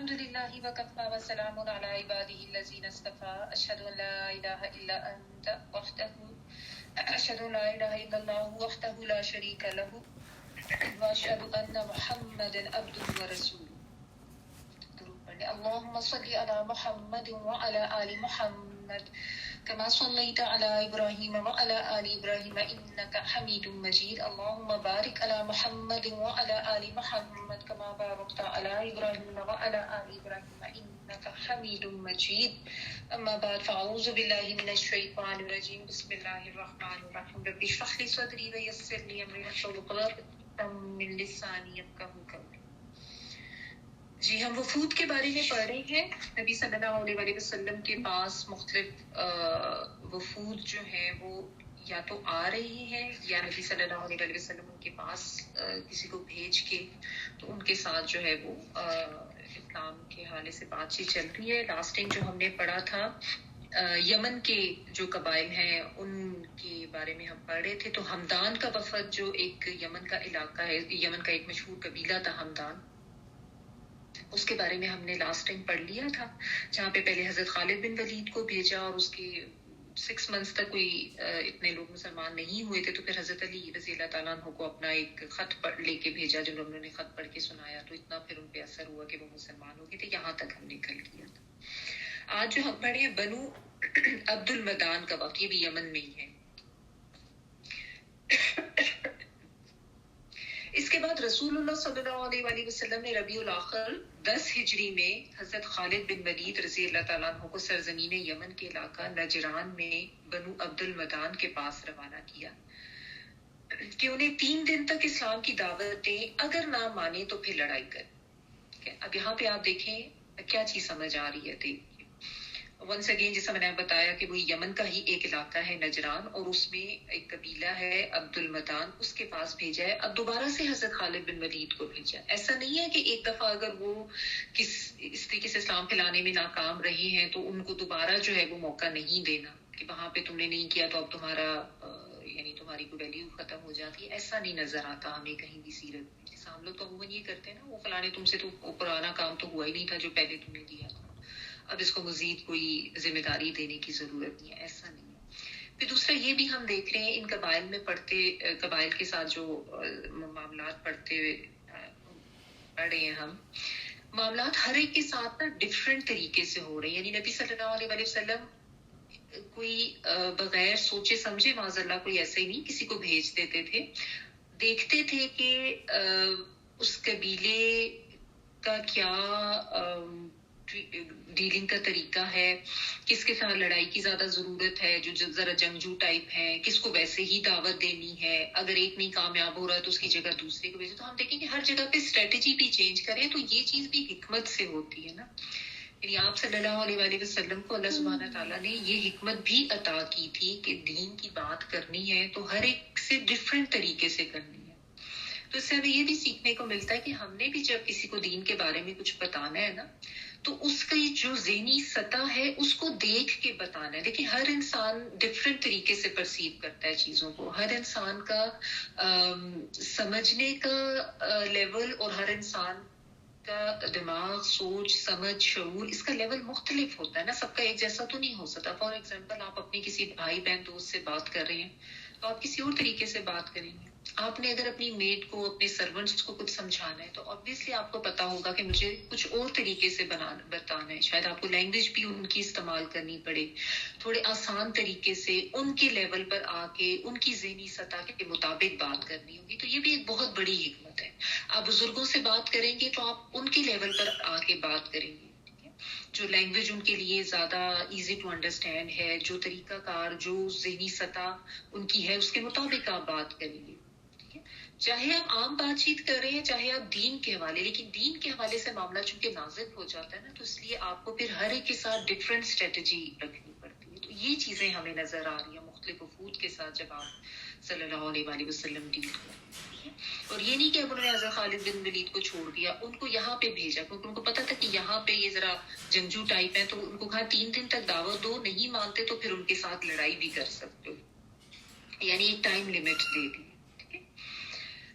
الحمد لله وكفى وسلام على عباده الذين اصطفى أشهد أن لا إله إلا أنت وحده أشهد أن لا إله إلا الله وحده لا شريك له وأشهد أن محمدا عبده ورسوله. اللهم صل على محمد وعلى آل محمد كما صليت على إبراهيم وعلى آل إبراهيم إنك حميد مجيد. اللهم بارك على محمد وعلى آل محمد كما باركت على إبراهيم وعلى آل إبراهيم إنك حميد مجيد. أما بعد فأعوذ بالله من الشيطان الرجيم. بسم الله الرحمن الرحيم. رب اشرح لي صدري ويسر لي أمري واحلل عقدة من لساني يفقهوا قولي. جی ہم وفود کے بارے میں پڑھ رہے ہیں. نبی صلی اللہ علیہ وسلم کے پاس مختلف وفود جو ہیں وہ یا تو آ رہی ہیں یا نبی صلی اللہ علیہ وسلم ان کے پاس کسی کو بھیج کے تو ان کے ساتھ جو ہے وہ اسلام کے حوالے سے بات چیت چل رہی ہے. لاسٹ ٹائم جو ہم نے پڑھا تھا یمن کے جو قبائل ہیں ان کے بارے میں ہم پڑھ رہے تھے. تو ہمدان کا وفد جو ایک یمن کا علاقہ ہے, یمن کا ایک مشہور قبیلہ تھا ہمدان, اس کے بارے میں ہم نے لاسٹ ٹائم پڑھ لیا تھا, جہاں پہ پہلے حضرت خالد بن ولید کو بھیجا اور اس کے 6 منتھس تک کوئی اتنے لوگ مسلمان نہیں ہوئے تھے. تو پھر حضرت علی رضی اللہ تعالیٰ عنہ کو اپنا ایک خط لے کے بھیجا, جب انہوں نے خط پڑھ کے سنایا تو اتنا پھر ان پہ اثر ہوا کہ وہ مسلمان ہو گئے تھے. یہاں تک ہم نے کل کیا تھا. آج جو ہم پڑھے ہیں بنو عبد المدان کا وقت, یہ بھی یمن میں ہی ہے. اس کے بعد رسول اللہ صلی اللہ علیہ وسلم نے ربیع الاخر 10 ہجری میں حضرت خالد بن ولید رضی اللہ تعالیٰ عنہ کو سرزمین یمن کے علاقہ نجران میں بنو عبد المدان کے پاس روانہ کیا کہ انہیں 3 دن تک اسلام کی دعوت دیں, اگر نہ مانے تو پھر لڑائی کریں. اب یہاں پہ آپ دیکھیں کیا چیز سمجھ آ رہی ہے. دیکھیں ونس اگین جیسا میں نے بتایا کہ وہ یمن کا ہی ایک علاقہ ہے نجران, اور اس میں ایک قبیلہ ہے عبد المدان, اس کے پاس بھیجا ہے. اب دوبارہ سے حضرت خالد بن ولید کو بھیجا. ایسا نہیں ہے کہ ایک دفعہ اگر وہ اس طریقے سے اسلام پھیلانے میں ناکام رہے ہیں تو ان کو دوبارہ جو ہے وہ موقع نہیں دینا کہ وہاں پہ تم نے نہیں کیا تو اب تمہارا یعنی تمہاری کوئی ویلیو ختم ہو جاتی ہے. ایسا نہیں نظر آتا ہمیں کہیں بھی سیرت میں. جیسا ہم لوگ تو عموماً یہ کرتے ہیں نا, وہ فلانے تم سے تو پرانا کام تو ہوا ہی نہیں تھا جو پہلے تم نے دیا تھا, اب اس کو مزید کوئی ذمہ داری دینے کی ضرورت نہیں ہے. ایسا نہیں ہے. پھر دوسرا یہ بھی ہم دیکھ رہے ہیں ان قبائل میں قبائل کے ساتھ جو معاملات پڑھے ہیں ہم, معاملات ہر ایک کے ساتھ ڈفرینٹ طریقے سے ہو رہے ہیں. یعنی نبی صلی اللہ علیہ وسلم کوئی بغیر سوچے سمجھے معاذ اللہ کوئی ایسے ہی نہیں کسی کو بھیج دیتے تھے. دیکھتے تھے کہ اس قبیلے کا کیا ڈیلنگ کا طریقہ ہے, کس کے ساتھ لڑائی کی زیادہ ضرورت ہے, جو ذرا جنگجو ٹائپ ہے, کس کو ویسے ہی دعوت دینی ہے, اگر ایک نہیں کامیاب ہو رہا ہے تو اس کی جگہ دوسرے کو بھیجے. تو ہم دیکھیں کہ ہر جگہ پہ اسٹریٹجی بھی چینج کریں تو یہ چیز بھی حکمت سے ہوتی ہے نا. یعنی آپ صلی اللہ علیہ وسلم کو اللہ سبحانہ تعالیٰ نے یہ حکمت بھی عطا کی تھی کہ دین کی بات کرنی ہے تو ہر ایک سے ڈفرینٹ طریقے سے کرنی ہے. تو اس سے ہمیں یہ بھی سیکھنے کو ملتا ہے کہ ہم نے بھی جب کسی کو دین کے بارے میں کچھ بتانا ہے نا تو اس کی جو ذہنی سطح ہے اس کو دیکھ کے بتانا ہے. دیکھیں ہر انسان ڈفرینٹ طریقے سے پرسیو کرتا ہے چیزوں کو, ہر انسان کا سمجھنے کا لیول اور ہر انسان کا دماغ, سوچ, سمجھ, شعور, اس کا لیول مختلف ہوتا ہے نا, سب کا ایک جیسا تو نہیں ہو سکتا. فار ایگزامپل آپ اپنے کسی بھائی بہن دوست سے بات کر رہے ہیں تو آپ کسی اور طریقے سے بات کریں گے. آپ نے اگر اپنی میڈ کو, اپنے سرونٹس کو کچھ سمجھانا ہے تو obviously آپ کو پتا ہوگا کہ مجھے کچھ اور طریقے سے بتانا ہے. شاید آپ کو لینگویج بھی ان کی استعمال کرنی پڑے, تھوڑے آسان طریقے سے ان کے لیول پر آ کے ان کی ذہنی سطح کے مطابق بات کرنی ہوگی. تو یہ بھی ایک بہت بڑی حکمت ہے. آپ بزرگوں سے بات کریں گے تو آپ ان کے لیول پر آ کے بات کریں گے, جو لینگویج ان کے لیے زیادہ ایزی ٹو انڈرسٹینڈ ہے, جو طریقہ کار, جو ذہنی سطح ان کی ہے اس کے مطابق آپ بات کریں گے. چاہے آپ عام بات چیت کر رہے ہیں, چاہے آپ دین کے حوالے, لیکن دین کے حوالے سے معاملہ چونکہ نازک ہو جاتا ہے نا تو اس لیے آپ کو پھر ہر ایک کے ساتھ ڈفرینٹ اسٹریٹجی رکھنی پڑتی ہے. تو یہ چیزیں ہمیں نظر آ رہی ہیں مختلف وفود کے ساتھ جب آپ صلی اللہ علیہ وسلم ڈیل کرتے ہیں. اور یہ نہیں کہ اب انہوں نے حضرت خالد بن ولید کو چھوڑ دیا, ان کو یہاں پہ بھیجا کیونکہ ان کو پتا تھا کہ یہاں پہ یہ ذرا جنگجو ٹائپ ہے, تو ان کو کہا 3 دن تک دعوت دو, نہیں مانتے تو پھر ان کے ساتھ لڑائی بھی کر سکتے ہو, یعنی ایک ٹائم لمٹ دے دی.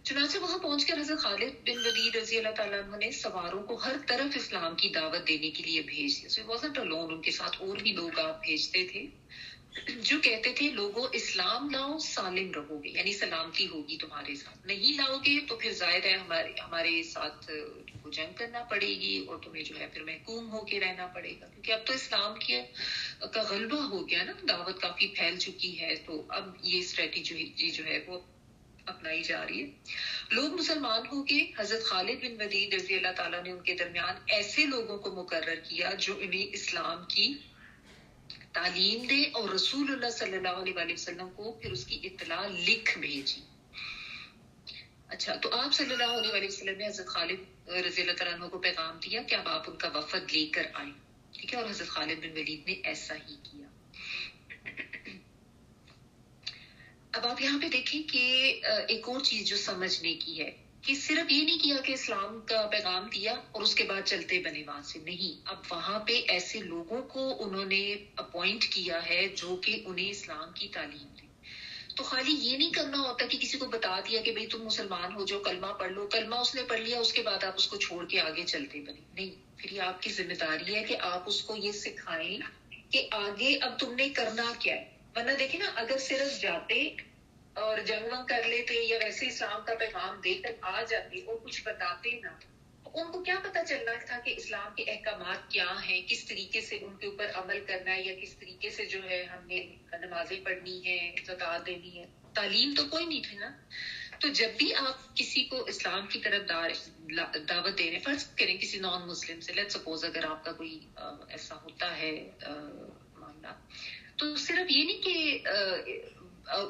چنانچہ وہاں پہنچ کر حضرت خالد بن ولید رضی اللہ تعالیٰ عنہ نے سواروں کو ہر طرف اسلام کی دعوت دینے کے لیے بھیج دیا. So it wasn't alone، ان کے ساتھ اور بھی لوگ آپ بھیجتے تھے جو کہتے تھے لوگوں اسلام لاؤ سالم رہو گے، یعنی سلامتی ہوگی تمہارے ساتھ، نہیں لاؤ گے تو پھر ظاہر ہے ہمارے ساتھ تم کو جنگ کرنا پڑے گی اور تمہیں جو ہے پھر محکوم ہو کے رہنا پڑے گا، کیونکہ اب تو اسلام کا غلبہ ہو گیا نا، دعوت کافی پھیل چکی ہے، تو اب یہ اسٹریٹجی جو ہے وہ اپنائی جا رہی ہے. لوگ مسلمان ہو کے حضرت خالد بن ولید رضی اللہ تعالیٰ نے ان کے درمیان ایسے لوگوں کو مقرر کیا جو انہیں اسلام کی تعلیم دے، اور رسول اللہ صلی اللہ علیہ وآلہ وسلم کو پھر اس کی اطلاع لکھ بھیجی. اچھا، تو آپ صلی اللہ علیہ وآلہ وسلم نے حضرت خالد رضی اللہ تعالیٰ عنہ کو پیغام دیا کہ اب آپ ان کا وفد لے کر آئیں، ٹھیک ہے، اور حضرت خالد بن ولید نے ایسا ہی کیا. اب آپ یہاں پہ دیکھیں کہ ایک اور چیز جو سمجھنے کی ہے کہ صرف یہ نہیں کیا کہ اسلام کا پیغام دیا اور اس کے بعد چلتے بنے وہاں سے، نہیں، اب وہاں پہ ایسے لوگوں کو انہوں نے اپوائنٹ کیا ہے جو کہ انہیں اسلام کی تعلیم دے. تو خالی یہ نہیں کرنا ہوتا کہ کسی کو بتا دیا کہ بھئی تم مسلمان ہو جو کلمہ پڑھ لو، کلمہ اس نے پڑھ لیا، اس کے بعد آپ اس کو چھوڑ کے آگے چلتے بنے، نہیں، پھر یہ آپ کی ذمہ داری ہے کہ آپ اس کو یہ سکھائیں کہ آگے اب تم نے کرنا کیا ہے. ورنہ دیکھیں نا، اگر صرف جاتے اور جنگ ونگ کر لیتے یا ویسے اسلام کا پیغام دے کر آ جاتے اور کچھ بتاتے نہ، ان کو کیا پتا چلنا تھا کہ اسلام کے احکامات کیا ہیں، کس طریقے سے ان کے اوپر عمل کرنا ہے، یا کس طریقے سے جو ہے ہم نے نمازیں پڑھنی ہے، زکوٰۃ دینی ہے. تعلیم تو کوئی نہیں تھی نا. تو جب بھی آپ کسی کو اسلام کی طرف دعوت دے رہے ہیں، فرض کریں کسی نان مسلم سے، لیٹ سپوز اگر آپ کا کوئی ایسا ہوتا ہے معاملہ، تو صرف یہ نہیں کہ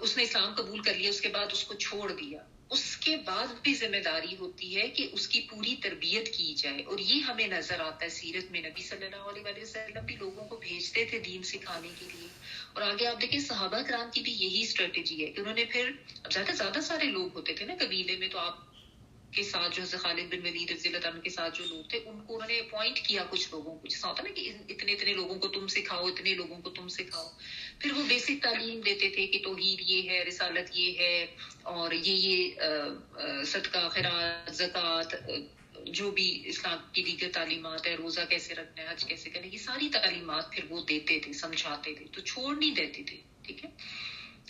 اس نے اسلام قبول کر لیا اس کے بعد اس کو چھوڑ دیا، اس کے بعد بھی ذمہ داری ہوتی ہے کہ اس کی پوری تربیت کی جائے. اور یہ ہمیں نظر آتا ہے سیرت میں، نبی صلی اللہ علیہ وآلہ وسلم بھی لوگوں کو بھیجتے تھے دین سکھانے کے لیے. اور آگے آپ دیکھیں صحابہ کرام کی بھی یہی اسٹریٹجی ہے کہ انہوں نے پھر، اب زیادہ سارے لوگ ہوتے تھے نا قبیلے میں، تو آپ کے ساتھ جو حضرت خالد بن ولید رضی اللہ تعالیٰ کے ساتھ جو لوگ تھے ان کو انہوں نے اپوائنٹ کیا کچھ لوگوں کو، جیسا ہوتا نا کہ اتنے لوگوں کو تم سکھاؤ، اتنے لوگوں کو تم سکھاؤ. پھر وہ بیسک تعلیم دیتے تھے کہ توحید یہ ہے، رسالت یہ ہے، اور یہ صدقہ، خیرات، زکوٰۃ، جو بھی اسلام کی دیگر تعلیمات ہے، روزہ کیسے رکھنا ہے، حج کیسے کرنا ہے، یہ ساری تعلیمات پھر وہ دیتے تھے، سمجھاتے تھے، تو چھوڑ نہیں دیتے تھے. ٹھیک ہے.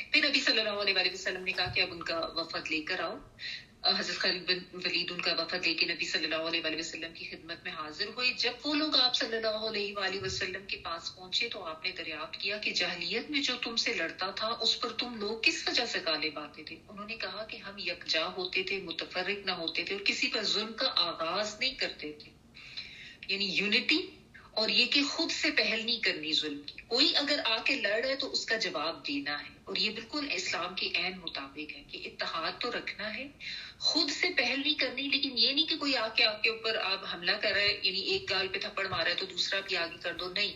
پھر نبی صلی اللہ علیہ وآلہ وسلم نے کہا کہ اب ان کا وفد لے کر آؤ. حضرت خالد بن ولید ان کا وفد لے کے نبی صلی اللہ علیہ وآلہ وسلم کی خدمت میں حاضر ہوئے. جب وہ لوگ آپ صلی اللہ علیہ وآلہ وسلم کے پاس پہنچے تو آپ نے دریافت کیا کہ جاہلیت میں جو تم سے لڑتا تھا اس پر تم لوگ کس وجہ سے غالب آتے تھے. انہوں نے کہا کہ ہم یکجا ہوتے تھے، متفرق نہ ہوتے تھے، اور کسی پر ظلم کا آغاز نہیں کرتے تھے، یعنی یونٹی، اور یہ کہ خود سے پہل نہیں کرنی ظلم کی. کوئی اگر آ کے لڑ رہا ہے تو اس کا جواب دینا ہے، اور یہ بالکل اسلام کے عین مطابق ہے کہ اتحاد تو رکھنا ہے، خود سے پہل نہیں کرنی. لیکن یہ نہیں کہ کوئی آ کے آپ کے اوپر آپ حملہ کر رہا ہے، یعنی ایک گال پہ تھپڑ مارا ہے تو دوسرا بھی آگے کر دو، نہیں.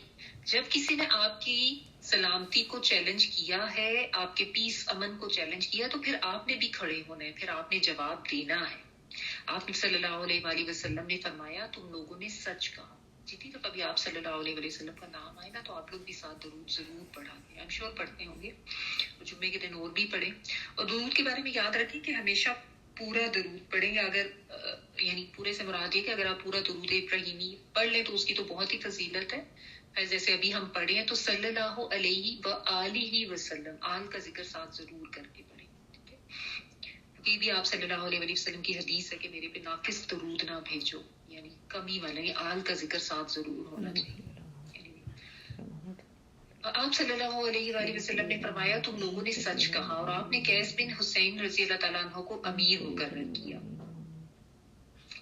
جب کسی نے آپ کی سلامتی کو چیلنج کیا ہے، آپ کے پیس امن کو چیلنج کیا، تو پھر آپ نے بھی کھڑے ہونا ہے، پھر آپ نے جواب دینا ہے. آپ صلی اللہ علیہ وآلہ وسلم نے فرمایا تم لوگوں نے سچ کہا. جتنی تو کبھی آپ صلی اللہ علیہ وسلم کا نام آئے نا تو آپ لوگ بھی ساتھ درود ضرور پڑھا گے، I'm sure پڑھتے ہوں گے، جمعے کے دن اور بھی پڑھیں. اور درود کے بارے میں یاد رکھیں کہ ہمیشہ پورا درود پڑھیں. اگر یعنی پورے سے مراد یہ کہ اگر آپ پورا درود ابراہیمی پڑھ لیں تو اس کی تو بہت ہی فضیلت ہے. جیسے ابھی ہم پڑھے ہیں تو صلی اللہ علیہ وآلہ وسلم، آل کا ذکر ساتھ ضرور کر کے پڑھیں. ٹھیک ہے، یہ بھی آپ صلی اللہ علیہ وسلم کی حدیث ہے کہ میرے پہ ناقص درود نہ بھیجو، یعنی کمی والا، یہ آل کا ذکر ساتھ ضرور ہونا چاہیے. آپ صلی اللہ علیہ وآلہ وسلم نے فرمایا تم لوگوں نے سچ کہا، اور آپ نے قیس بن حسین رضی اللہ تعالیٰ عنہ کو امیر مقرر کیا.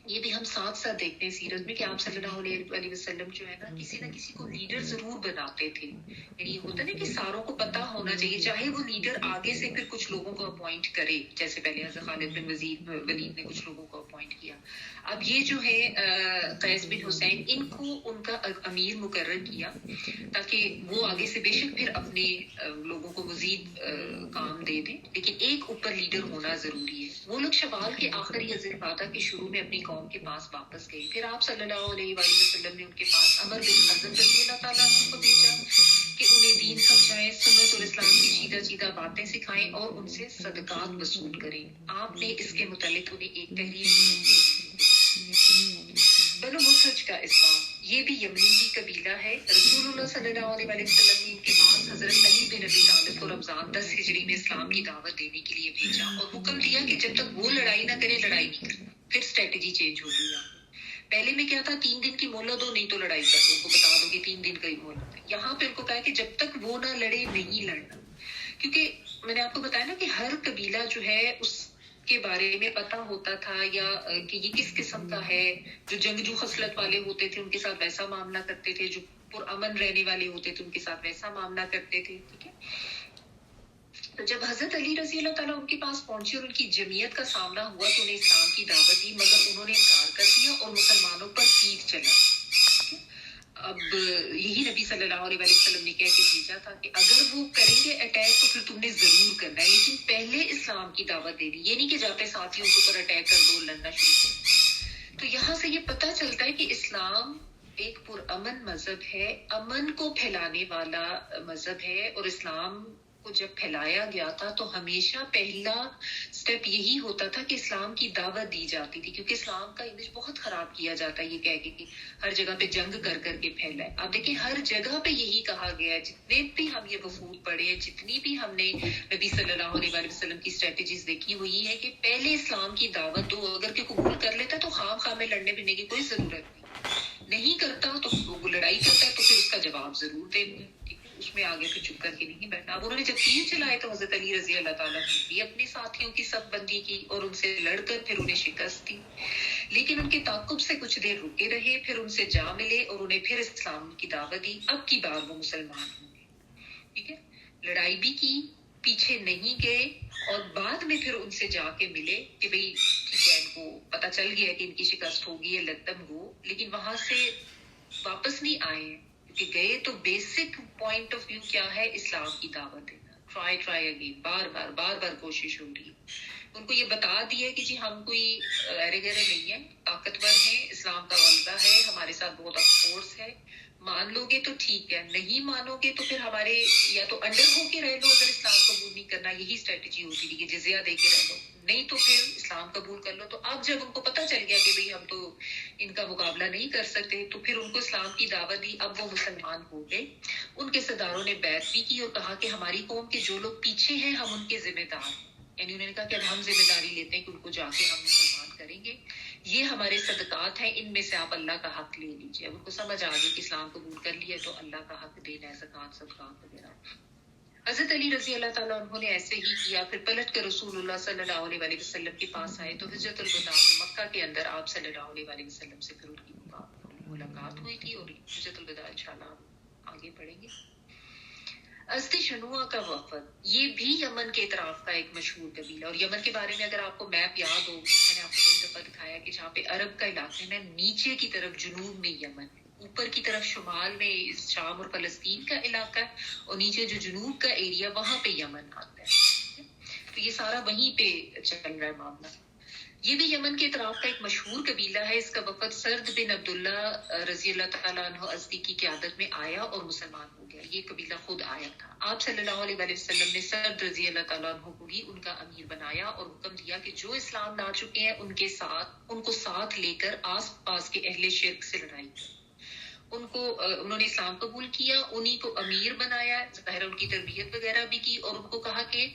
یہ بھی ہم ساتھ ساتھ دیکھتے ہیں سیرت میں کہ آپ صلی اللہ علیہ وسلم جو ہے نا کسی نہ کسی کو لیڈر ضرور بناتے تھے. یعنی ہوتا نا کہ ساروں کو پتا ہونا چاہیے، چاہے وہ لیڈر آگے سے پھر کچھ لوگوں کو اپوائنٹ کرے، جیسے پہلے حضرت خالد بن ولید نے کچھ لوگوں کو اپوائنٹ کیا. اب یہ جو ہے قیس بن حسین، ان کو ان کا امیر مقرر کیا تاکہ وہ آگے سے بے شک پھر اپنے لوگوں کو مزید کام دے دیں، لیکن ایک اوپر لیڈر ہونا ضروری ہے. وہ لوگ شوال کے آخر یا ذوالقعدہ کے شروع میں اپنی قوم کے پاس واپس گئے. پھر آپ صلی اللہ علیہ وآلہ وسلم نے ان کے پاس عمر بن حزم رضی اللہ تعالیٰ عنہ کو بھیجا کہ انہیں دین سمجھائیں، سنت اور اسلام کی سیدھا باتیں سکھائیں اور ان سے صدقات وصول کریں. آپ نے اس کے متعلق انہیں ایک تحریر بنو مسج کا اسلام، یہ بھی یمنی ہی قبیلہ ہے. رسول اللہ صلی اللہ علیہ وسلم نے ان کے پاس حضرت علی بن ابی طالب کو رمضان 10 ہجری میں اسلام کی دعوت دینے کے لیے بھیجا اور حکم دیا کہ جب تک وہ لڑائی نہ کرے لڑائی نہیں کرنا. پھر اسٹریٹجی چینج ہو گئی. پہلے میں کیا تھا، 3 دن کی مہلت دو، نہیں تو لڑائی کر دو. ان کو بتا دو کہ 3 دن کا ہی مہلت ہے. یہاں پہ ان کو کہا کہ جب تک وہ نہ لڑے نہیں لڑنا. کیونکہ میں نے آپ کو بتایا نا کہ ہر قبیلہ جو ہے اس کے بارے میں پتا ہوتا تھا یا کہ یہ کس قسم کا ہے. جو جنگجو خصلت والے ہوتے تھے ان کے ساتھ ویسا معاملہ کرتے تھے، جو پرامن رہنے والے ہوتے تھے ان کے ساتھ ویسا معاملہ کرتے تھے. ٹھیک ہے. تو جب حضرت علی رضی اللہ تعالیٰ ان کے پاس پہنچے اور ان کی جمعیت کا سامنا ہوا تو انہیں اسلام کی دعوت دی، مگر انہوں نے انکار کر دیا اور مسلمانوں پر تیر چلا. اب یہی نبی صلی اللہ علیہ وسلم نے کہہ کے بھیجا تھا کہ اگر وہ کریں گے اٹیک تو پھر تم نے ضرور کرنا ہے، لیکن پہلے اسلام کی دعوت دے دی. یہ نہیں کہ جاتے ساتھی ان کے اوپر اٹیک کر دو، لڑنا شروع کر. تو یہاں سے یہ پتہ چلتا ہے کہ اسلام ایک پرامن مذہب ہے، امن کو پھیلانے والا مذہب ہے. اور اسلام کو جب پھیلایا گیا تھا تو ہمیشہ پہلا سٹیپ یہی ہوتا تھا کہ اسلام کی دعوت دی جاتی تھی، کیونکہ اسلام کا امیج بہت خراب کیا جاتا ہے یہ کہہ کے کہ ہر جگہ پہ جنگ کر کر کے پھیلا ہے. آپ دیکھیں ہر جگہ پہ یہی کہا گیا ہے. جتنے بھی ہم یہ وفود پڑھے ہیں، جتنی بھی ہم نے نبی صلی اللہ علیہ وسلم کی اسٹریٹجیز دیکھی وہ یہ ہے کہ پہلے اسلام کی دعوت دو. اگر کہ قبول کر لیتا تو خام خواہ میں لڑنے بھیڑنے کی کوئی ضرورت نہیں کرتا تو وہ لڑائی کرتا ہے تو پھر اس کا جواب ضرور دیں گے. اس میں آگے پھر چپ کر کے نہیں بیٹھنا. اب انہوں نے جب تیر چلائے تو حضرت علی رضی اللہ تعالیٰ نے بھی اپنے ساتھیوں کی صف بندی کی اور ان سے لڑ کر پھر انہیں شکست دی. لیکن ان کے تعاقب سے کچھ دیر رکے رہے، پھر ان سے جا ملے اور انہیں پھر اسلام کی دعوت دی. اب کی بار وہ مسلمان ہوں گے. ٹھیک ہے. لڑائی بھی کی، پیچھے نہیں گئے، اور بعد میں پھر ان سے جا کے ملے کہ بھئی ٹھیک ہے، ان کو پتہ چل گیا کہ ان کی شکست ہوگی یا لطم ہو، لیکن وہاں سے واپس نہیں آئے ہیں کیونکہ گئے تو بیسک پوائنٹ آف ویو کیا ہے، اسلام کی دعوت دینا. ٹرائی اگین، بار بار کوشش ہو رہی ہے. ان کو یہ بتا دیا کہ جی ہم کوئی ایرے گرے نہیں ہیں، طاقتور ہیں، اسلام کا غلبہ ہے، ہمارے ساتھ بہت فورس ہے. مان لو گے تو ٹھیک ہے، نہیں مانو گے تو پھر ہمارے یا تو انڈر ہو کے رہ لو. اگر اسلام قبول نہیں کرنا، یہی اسٹریٹجی ہوتی تھی کہ جزیہ دے کے رہ لو، نہیں تو پھر اسلام قبول کر لو. تو اب جب ان کو پتہ چل گیا کہ بھئی ہم تو ان کا مقابلہ نہیں کر سکتے تو پھر ان کو اسلام کی دعوت دی. اب وہ مسلمان ہو گئے. ان کے سرداروں نے بیعت بھی کی اور کہا کہ ہماری قوم کے جو لوگ پیچھے ہیں ہم ان کے ذمہ دار ہیں. یعنی انہوں نے کہا کہ اب ہم ذمہ داری لیتے ہیں کہ ان کو جا کے ہم مسلمان کریں گے. یہ ہمارے صدقات ہیں، ان میں سے آپ اللہ کا حق لے لیجیے. اب ان کو سمجھ آ گئی کہ اسلام قبول کر لیا تو اللہ کا حق دینا ہے، زکوٰۃ صدقات وغیرہ. حضرت علی رضی اللہ تعالیٰ عنہ نے ایسے ہی کیا. پھر پلٹ کر رسول اللہ صلی اللہ علیہ وسلم کے پاس آئے تو حجۃ الوداع میں مکہ کے اندر آپ صلی اللہ علیہ وسلم سے پھر ان کی ملاقات ہوئی تھی. اور حجۃ الوداع انشاءاللہ آگے پڑھیں گے. ازد شنوءہ کا وفد، یہ بھی یمن کے اطراف کا ایک مشہور قبیلہ. اور یمن کے بارے میں اگر آپ کو میپ یاد ہو، میں نے آپ کو کئی دفعہ دکھایا کہ جہاں پہ عرب کا علاقہ ہے نا، نیچے کی طرف جنوب میں یمن ہے، اوپر کی طرف شمال میں شام اور فلسطین کا علاقہ ہے، اور نیچے جو جنوب کا ایریا وہاں پہ یمن آتا ہے. تو یہ سارا وہیں پہ چل رہا ہے معاملہ. یہ بھی یمن کے اطراف کا ایک مشہور قبیلہ ہے. اس کا وفد سرد بن عبداللہ رضی اللہ تعالیٰ عنہ ازدی کی قیادت میں آیا اور مسلمان ہو گیا. یہ قبیلہ خود آیا تھا. آپ صلی اللہ علیہ وسلم نے سرد رضی اللہ تعالیٰ عنہ کو بھی ان کا امیر بنایا اور حکم دیا کہ جو اسلام لا چکے ہیں ان کو ساتھ لے کر آس پاس کے اہل شرک سے لڑائی کریں. انہوں نے اسلام قبول کیا، انہی کو امیر بنایا، ظاہر ان کی تربیت وغیرہ بھی کی، اور ان کو کہا کہ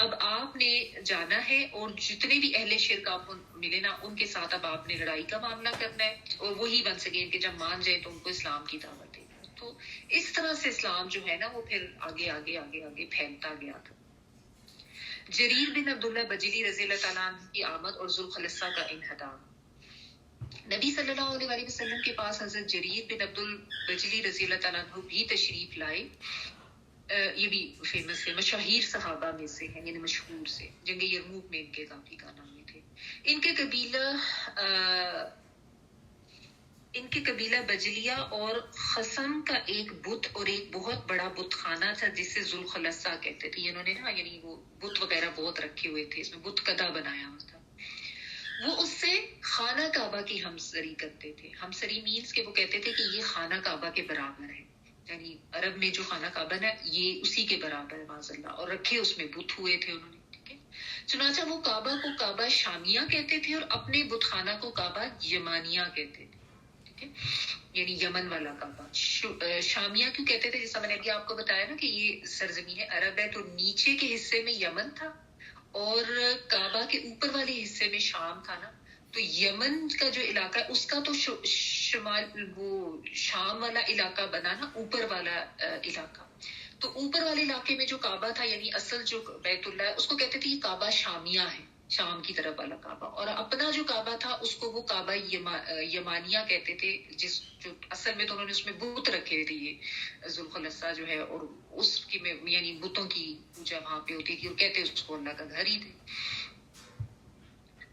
اب آپ نے جانا ہے اور جتنے بھی اہل شرک آپ کو ملے نا ان کے ساتھ اب آپ نے لڑائی کا معاملہ کرنا ہے. اور وہی بن سکے کہ جب مان جائے تو ان کو اسلام کی دعوت دے. تو اس طرح سے اسلام جو ہے نا وہ پھر آگے پھیلتا گیا تھا. جریر بن عبداللہ بجلی رضی اللہ تعالیٰ عنہ کی آمد اور ذوالخلصہ کا انہدام. نبی صلی اللہ علیہ وسلم کے پاس حضرت جریر بن عبدالبجلی رضی اللہ تعالیٰ عنہ بھی تشریف لائے. یہ بھی فیمس ہے، مشاہیر صحابہ میں سے ہیں، یعنی مشہور سے. جنگ یرموک میں ان کے کافی کارنامے تھے. ان کے قبیلہ بجلیہ اور خصم کا ایک بت اور ایک بہت بڑا بت خانہ تھا جسے ذوالخلصہ کہتے تھے. انہوں نے نا یعنی وہ بت وغیرہ بہت رکھے ہوئے تھے، اس میں بت کدا بنایا ہوا تھا. وہ اس سے خانہ کعبہ کی ہمسری کرتے تھے. ہمسری مینس کہ وہ کہتے تھے کہ یہ خانہ کعبہ کے برابر ہے. یعنی عرب میں جو خانہ کعبہ ہے یہ اسی کے برابر ہے معاذ اللہ، اور رکھے اس میں بت ہوئے تھے انہوں نے، ٹھیک ہے. چنانچہ وہ کعبہ کو کعبہ شامیہ کہتے تھے اور اپنے بت خانہ کو کعبہ یمانیہ کہتے تھے، ٹھیک ہے، یعنی یمن والا کعبہ. شامیہ کیوں کہتے تھے؟ جیسا میں نے ابھی آپ کو بتایا نا کہ یہ سرزمین عرب ہے، تو نیچے کے حصے میں یمن تھا اور کعبہ کے اوپر والے حصے میں شام تھا نا. تو یمن کا جو علاقہ ہے اس کا تو شمال وہ شام والا علاقہ بنا نا، اوپر والا علاقہ. تو اوپر والے علاقے میں جو کعبہ تھا، یعنی اصل جو بیت اللہ ہے اس کو کہتے تھے یہ کعبہ شامیہ ہے، شام کی طرف والا کعبہ. اور اپنا جو کعبہ تھا اس کو وہ کعبہ یمانیہ کہتے تھے، جس جو اصل میں تو انہوں نے اس میں بت رکھے تھے، یہ ذوالخلصہ جو ہے، اور اس کی میں یعنی بتوں کی پوجا وہاں پہ ہوتی تھی اور کہتے اس کو اللہ کا گھر ہی تھے.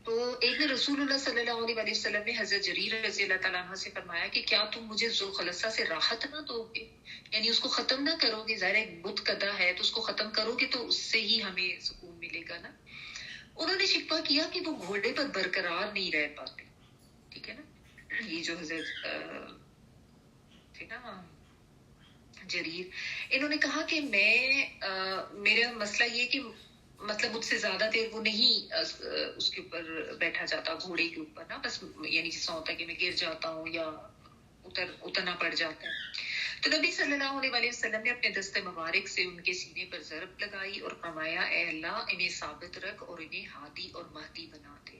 تو ایک نے رسول اللہ صلی اللہ علیہ وسلم نے حضرت جریر رضی اللہ تعالیٰ عنہ سے فرمایا کہ کیا تم مجھے ذوالخلصہ سے راحت نہ دو گے، یعنی اس کو ختم نہ کرو گے؟ ظاہر ایک بت کدا ہے تو اس کو ختم کرو گے تو اس سے ہی ہمیں سکون ملے گا نا. انہوں نے شکوہ کیا کہ وہ گھوڑے پر برقرار نہیں رہ پاتے، ٹھیک ہے نا. یہ جو حضرت تھے نا جریر، انہوں نے کہا کہ میرا مسئلہ یہ کہ مطلب مجھ سے زیادہ دیر وہ نہیں اس کے اوپر بیٹھا جاتا، گھوڑے کے اوپر نا، بس یعنی جیسا ہوتا ہے کہ میں گر جاتا ہوں یا اترنا پڑ جاتا ہے. تو نبی صلی اللہ علیہ وسلم نے اپنے دست مبارک سے ان کے سینے پر ضرب لگائی اور فرمایا اے اللہ انہیں ثابت رکھ اور انہیں ہادی اور مہدی بنا دے.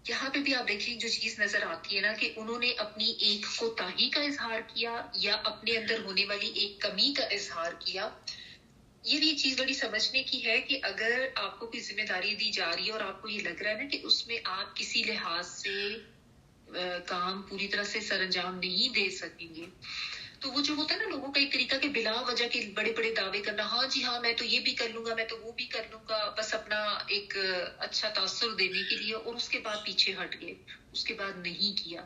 یہاں پہ بھی آپ دیکھیں جو چیز نظر آتی ہے نا کہ انہوں نے اپنی ایک کوتاہی کا اظہار کیا یا اپنے اندر ہونے والی ایک کمی کا اظہار کیا. یہ بھی ایک چیز بڑی سمجھنے کی ہے کہ اگر آپ کو کوئی ذمہ داری دی جا رہی ہے اور آپ کو یہ لگ رہا ہے نا کہ اس میں آپ کسی لحاظ سے کام پوری طرح سے سر انجام نہیں دے سکیں گے، تو وہ جو ہوتا ہے نا لوگوں کا ایک طریقہ کہ بلا وجہ کے بڑے بڑے دعوے کرنا، ہاں جی ہاں میں تو یہ بھی کر لوں گا، میں تو وہ بھی کر لوں گا، بس اپنا ایک اچھا تاثر دینے کے لیے، اور اس کے بعد پیچھے ہٹ گئے، اس کے بعد نہیں کیا.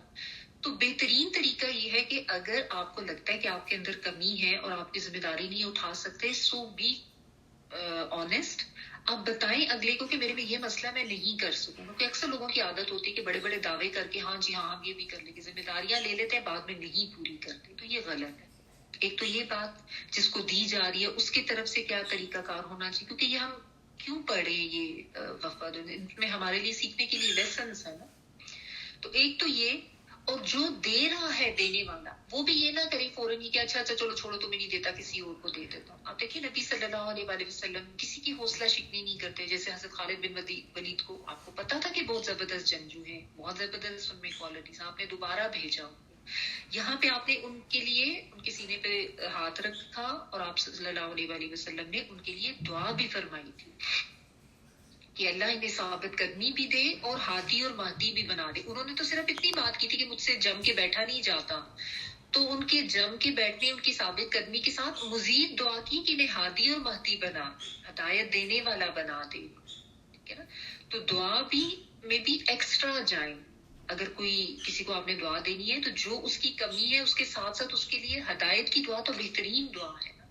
تو بہترین طریقہ یہ ہے کہ اگر آپ کو لگتا ہے کہ آپ کے اندر کمی ہے اور آپ کی ذمہ داری نہیں اٹھا سکتے، سو بی آنےسٹ، آپ بتائیں اگلے کو کہ میرے میں یہ مسئلہ میں نہیں کر سکوں. کیونکہ اکثر لوگوں کی عادت ہوتی ہے کہ بڑے بڑے دعوے کر کے ہاں جی ہاں ہم یہ بھی کر لیں گے، ذمہ داریاں لے لیتے ہیں، بعد میں نہیں پوری کرتے. تو یہ غلط ہے. ایک تو یہ بات جس کو دی جا رہی ہے اس کی طرف سے کیا طریقہ کار ہونا چاہیے، کیونکہ یہ ہم کیوں پڑھے یہ وفد میں ہمارے لیے سیکھنے کے لیے لیسنس ہے نا. تو ایک تو یہ، اور جو دے رہا ہے دینے والا وہ بھی یہ نہ کرے فوراً ہی کہ اچھا چلو چھوڑو تمہیں نہیں دیتا کسی اور کو دے دیتا ہوں. آپ دیکھیں نبی صلی اللہ علیہ وسلم کسی کی حوصلہ شکنی نہیں کرتے. جیسے حضرت خالد بن ولید کو آپ کو پتا تھا کہ بہت زبردست جنگجو ہیں، بہت زبردست ان میں کوالٹیز، آپ نے دوبارہ بھیجا. یہاں پہ آپ نے ان کے لیے ان کے سینے پہ ہاتھ رکھا اور آپ صلی اللہ علیہ وسلم نے ان کے لیے دعا بھی فرمائی تھی کہ اللہ انہیں ثابت قدمی بھی دے اور ہادی اور مہدی بھی بنا دے. انہوں نے تو صرف اتنی بات کی تھی کہ مجھ سے جم کے بیٹھا نہیں جاتا، تو ان کے جم کے بیٹھنے ان کی ثابت قدمی کے ساتھ مزید دعا کی کہ انہیں ہادی اور مہدی بنا، ہدایت دینے والا بنا دے. ٹھیک ہے نا. تو دعا بھی میں بھی ایکسٹرا جائیں. اگر کوئی کسی کو آپ نے دعا دینی ہے تو جو اس کی کمی ہے اس کے ساتھ ساتھ اس کے لیے ہدایت کی دعا تو بہترین دعا ہے نا،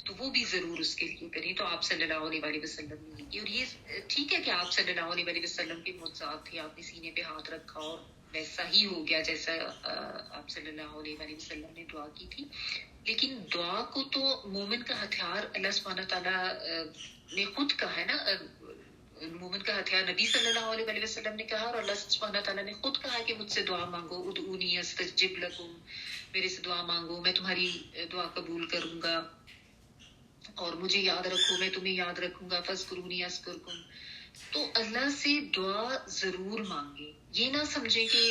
تو وہ بھی ضرور اس کے لیے کریں. تو آپ صلی اللہ علیہ وسلم نے کی. اور یہ ٹھیک ہے کہ آپ صلی اللہ علیہ وسلم کے معجزات تھے، آپ نے سینے پہ ہاتھ رکھا اور ویسا ہی ہو گیا جیسا آپ صلی اللہ علیہ وسلم نے دعا کی تھی. لیکن دعا کو تو مومن کا ہتھیار اللہ سبحانہ تعالیٰ نے خود کہا ہے نا، مومن کا ہتھیار نبی صلی اللہ علیہ وسلم نے کہا اور اللہ سبحانہ تعالیٰ نے خود کہا کہ مجھ سے دعا مانگو، ادعونی استجب لکم، میرے سے دعا مانگو میں تمہاری دعا قبول کروں گا، اور مجھے یاد رکھو میں تمہیں یاد رکھوں گا، فاذکرونی اذکرکم. تو اللہ سے دعا ضرور مانگے. یہ نہ سمجھیں کہ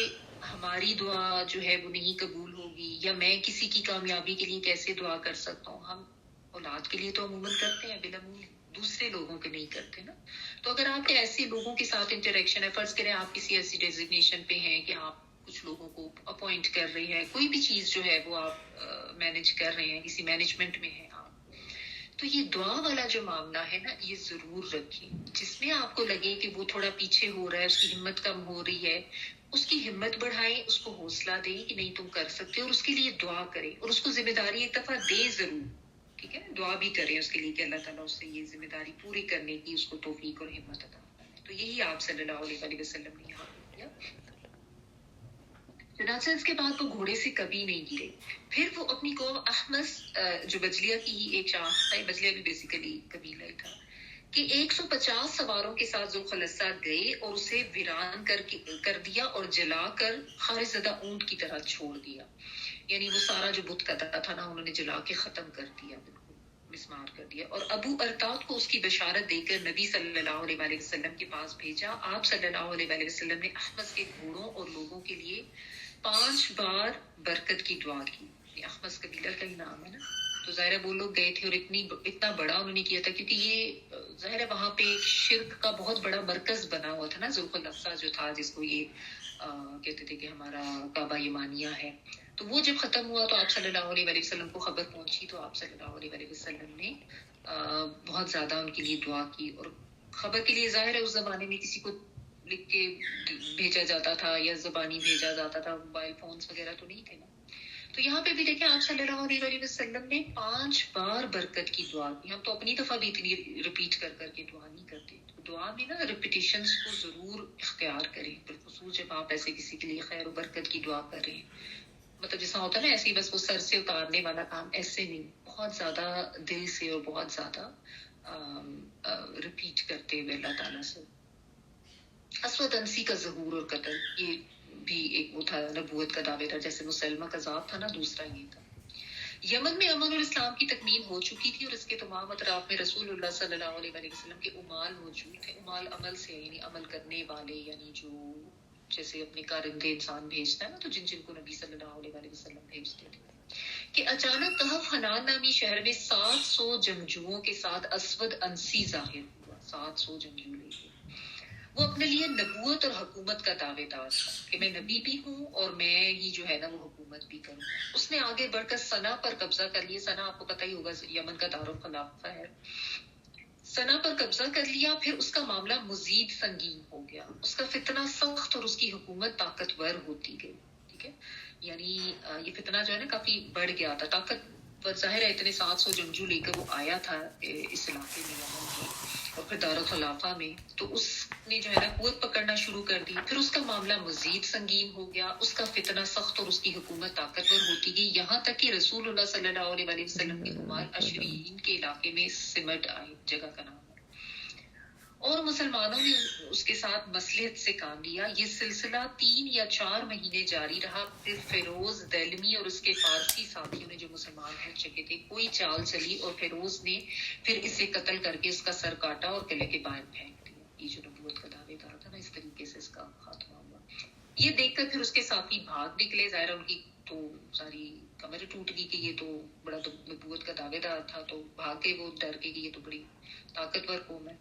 ہماری دعا جو ہے وہ نہیں قبول ہوگی، یا میں کسی کی کامیابی کے لیے کیسے دعا کر سکتا ہوں. ہم اولاد کے لیے تو عموماً کرتے ہیں، بالعموم دوسرے لوگوں کے نہیں کرتے نا. تو اگر آپ کے ایسے لوگوں کے ساتھ انٹریکشن ہے، فرض کریں آپ کسی ایسی ڈیزگنیشن پہ ہیں کہ آپ کچھ لوگوں کو اپوائنٹ کر رہے ہیں، کوئی بھی چیز جو ہے وہ آپ مینج کر رہے ہیں، کسی مینجمنٹ میں ہیں آپ، تو یہ دعا والا جو معاملہ ہے نا یہ ضرور رکھیں. جس میں آپ کو لگے کہ وہ تھوڑا پیچھے ہو رہا ہے، اس کی ہمت کم ہو رہی ہے، اس کی ہمت بڑھائیں، اس کو حوصلہ دیں کہ نہیں تم کر سکتے، اور اس کے لیے دعا کریں، اور اس کو ذمہ داری ایک دفعہ دے ضرور. ٹھیک ہے نا. دعا بھی کریں اس کے لیے کہ اللہ تعالیٰ اس سے یہ ذمہ داری پوری کرنے کی اس کو توفیق اور ہمت عطا فرمائے. تو یہی آپ صلی اللہ علیہ وسلم نے یہاں کیا. چنانچہ اس کے بعد وہ گھوڑے سے کبھی نہیں گرے. پھر وہ اپنی قوم احمس جو بجلیہ کی ہی ایک شاخ تھا، بجلیہ بھی بیسیکلی قبیلہ ہی تھا، کہ 150 سواروں کے ساتھ ذوالخلصہ گئے اور اسے ویران کر دیا اور جلا کر خارج زدہ اونٹ کی طرح چھوڑ دیا. یعنی وہ سارا جو بت قطع تھا نا، انہوں نے جلا کے ختم کر دیا، بالکل مسمار کر دیا. اور ابو ارطاد کو اس کی بشارت دے کر نبی صلی اللہ علیہ وآلہ وسلم کے پاس بھیجا. آپ صلی اللہ علیہ وآلہ وسلم نے احمس کے گھوڑوں اور لوگوں کے لیے 5 بار برکت کی دعا کی. یہ احمس قبیلہ کا ہی نام ہے نا. تو ظاہر ہے وہ لوگ گئے تھے اور اتنا بڑا انہوں نے کیا تھا، کیونکہ یہ ظاہر ہے وہاں پہ شرک کا بہت بڑا مرکز بنا ہوا تھا نا، ذوالخلصہ جو تھا، جس کو یہ کہتے تھے کہ ہمارا کعبہ یمانیہ ہے. تو وہ جب ختم ہوا تو آپ صلی اللہ علیہ وآلہ وسلم کو خبر پہنچی، تو آپ صلی اللہ علیہ وآلہ وسلم نے بہت زیادہ ان کے لیے دعا کی. اور خبر کے لیے ظاہر ہے اس زمانے میں کسی کو لکھ کے بھیجا جاتا تھا یا زبانی بھیجا جاتا تھا، موبائل فونز وغیرہ تو نہیں تھے نا. تو یہاں پہ بھی دیکھیں آپ صلی اللہ علیہ وآلہ وسلم نے 5 بار برکت کی دعا کی. ہم تو اپنی دفعہ بھی اتنی ریپیٹ کر کے دعا نہیں کرتے. تو دعا میں نا ریپیٹیشنز کو ضرور اختیار کریں، بالخصوص جب آپ ایسے کسی کے لیے خیر و برکت کی دعا کر رہے ہیں. مطلب جیسا ہوتا ہے نا، ایسے ہی بس وہ سر سے اتارنے والا کام، ایسے نہیں، بہت زیادہ دل سے اور بہت زیادہ ریپیٹ کرتے ہوئے اللہ تعالیٰ سے. اسود انسی کا ظہور اور قتل، یہ بھی ایک وہ تھا نبوت کا دعوے تھا، جیسے مسلمہ کذاب تھا نا، دوسرا یہ تھا. یمن میں امن اور اسلام کی تکمیل ہو چکی تھی اور اس کے تمام اطراف میں رسول اللہ صلی اللہ علیہ وآلہ وسلم کے امال موجود تھے. امال عمل سے یعنی عمل کرنے والے، یعنی جو جیسے اپنے کارندے انسان بھیجتا ہے نا، تو جن کو نبی صلی اللہ علیہ وآلہ وسلم بھیجتے تھے. کہ اچانک کہف حنان نامی شہر میں 700 جنگجوؤں کے ساتھ اسود انسی ظاہر ہوا. 700 جنگجو لے کے وہ اپنے لیے نبوت اور حکومت کا دعوے دار تھا کہ میں نبی بھی ہوں اور میں ہی جو ہے نا وہ حکومت بھی کروں. اس نے آگے بڑھ کر سنا پر قبضہ کر لیا. سنا آپ کو پتہ ہی ہوگا یمن کا دارالخلافہ ہے. سنا پر قبضہ کر لیا. پھر اس کا معاملہ مزید سنگین ہو گیا. اس کا فتنہ سخت اور اس کی حکومت طاقتور ہوتی گئی. ٹھیک ہے، یعنی یہ فتنہ جو ہے نا کافی بڑھ گیا تھا. طاقتور ظاہر ہے اتنے 700 جنگجو لے کر وہ آیا تھا اس علاقے میں یمن کے اور پھر دارالخلافہ میں، تو اس نے جو ہے نا قوت پکڑنا شروع کر دی. پھر اس کا معاملہ مزید سنگین ہو گیا. اس کا فتنہ سخت اور اس کی حکومت طاقتور ہوتی گئی، یہاں تک کہ رسول اللہ صلی اللہ علیہ وآلہ وسلم کے امال اشرین کے علاقے میں سمٹ آئے، جگہ کا نام ہے. اور مسلمانوں نے اس کے ساتھ مصلحت سے کام لیا. یہ سلسلہ 3 یا 4 مہینے جاری رہا. پھر فیروز دہلمی اور اس کے فارسی ساتھیوں نے جو مسلمان ہو چکے تھے کوئی چال چلی اور فیروز نے پھر اسے قتل کر کے اس کا سر کاٹا اور قلعے کے باہر پھینک دیا. یہ جو نبوت کا دعوے دار تھا نا، اس طریقے سے اس کا خاتمہ ہوا. یہ دیکھ کر پھر اس کے ساتھی بھاگ نکلے. ظاہر ان کی تو ساری کمر ٹوٹ گئی کہ یہ تو بڑا نبوت کا دعوے دار تھا، تو بھاگ کے وہ ڈر کے کہ یہ تو بڑی طاقتور قوم ہے.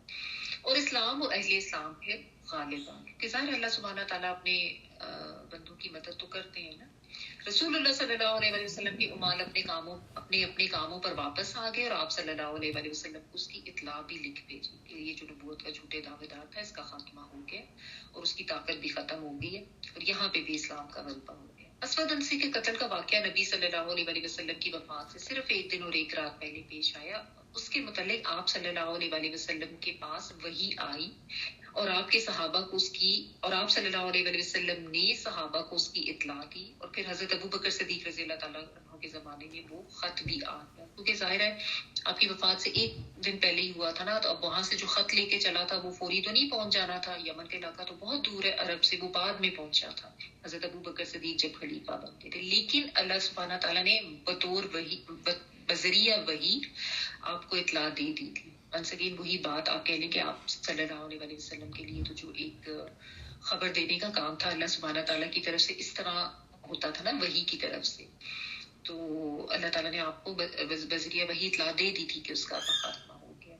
اور اسلام اور اہل اسلام پھر غالب آ گئے. کہ ظاہر اللہ سبحانہ تعالیٰ اپنے بندوں کی مدد تو کرتے ہیں نا. رسول اللہ صلی اللہ علیہ وسلم کے امال اپنے کاموں پر واپس آ گئے اور آپ صلی اللہ علیہ وسلم کو اس کی اطلاع بھی لکھ بھیجی کہ یہ جو نبوت کا جھوٹے دعوے دار تھا اس کا خاتمہ ہو گیا اور اس کی طاقت بھی ختم ہو گئی ہے اور یہاں پہ بھی اسلام کا غلبہ ہو گیا. اسود انسی کے قتل کا واقعہ نبی صلی اللہ علیہ وسلم کی وفات سے صرف 1 دن اور 1 رات پہلے پیش آیا. اس کے متعلق آپ صلی اللہ علیہ وسلم کے پاس وحی آئی اور آپ کے صحابہ کو آپ صلی اللہ علیہ وسلم نے صحابہ کو اس کی اطلاع دی. اور پھر حضرت ابو بکر صدیق رضی اللہ تعالیٰ عنہ کے زمانے میں وہ خط بھی آ گیا، کیونکہ ظاہر ہے آپ کی وفات سے 1 دن پہلے ہی ہوا تھا نا. تو اب وہاں سے جو خط لے کے چلا تھا وہ فوری تو نہیں پہنچ جانا تھا. یمن کا علاقہ تو بہت دور ہے عرب سے، وہ بعد میں پہنچا تھا حضرت ابو بکر صدیق جب خلیفہ بنتے تھے. لیکن اللہ سبحانہ تعالیٰ نے بذریعہ وحی آپ کو اطلاع دے دی تھی. ونس اگین وہی بات آپ کہہ لیں کہ آپ صلی اللہ علیہ وسلم کے لیے تو جو ایک خبر دینے کا کام تھا اللہ سبحانہ تعالیٰ کی طرف سے اس طرح ہوتا تھا نا وحی کی طرف سے. تو اللہ تعالیٰ نے آپ کو بذریعہ وحی اطلاع دے دی تھی کہ اس کا خاتمہ ہو گیا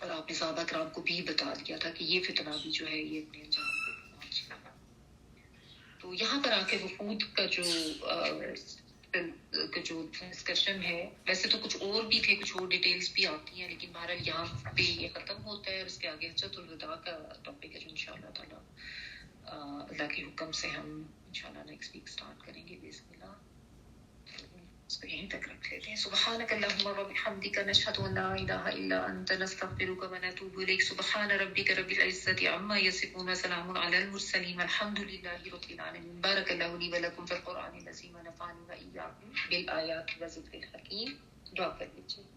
اور آپ نے صحابہ کرام کو بھی بتا دیا تھا کہ یہ فتنہ بھی جو ہے یہ اپنے انجام پہ پہنچ گیا. تو یہاں پر آ کے وفود کا جو ڈسکشن ہے، ویسے تو کچھ اور بھی تھے، کچھ اور ڈیٹیلز بھی آتی ہیں، لیکن بہرحال یہاں پہ یہ ختم ہوتا ہے. اور اس کے آگے حجۃ الوداع کا ٹاپک ہے جو انشاءاللہ تعالیٰ اللہ کے حکم سے ہم انشاءاللہ نیکسٹ ویک سٹارٹ کریں گے. بسم اللہ. اس کو یہیں تک رکھ لیتے ہیں. سبحانک اللہم و بحمدک نشہد ان لا الہ الا انت نستغفرک و نتوب الیک. سبحان ربک رب العزۃ عما یصفون وسلام علی المرسلین والحمد للہ رب العالمین. بارک اللہ لی و لکم فی القرآن العظیم ونفعنی و ایاکم بالآیات و ذکر الحکیم. دعا کر لیجیے.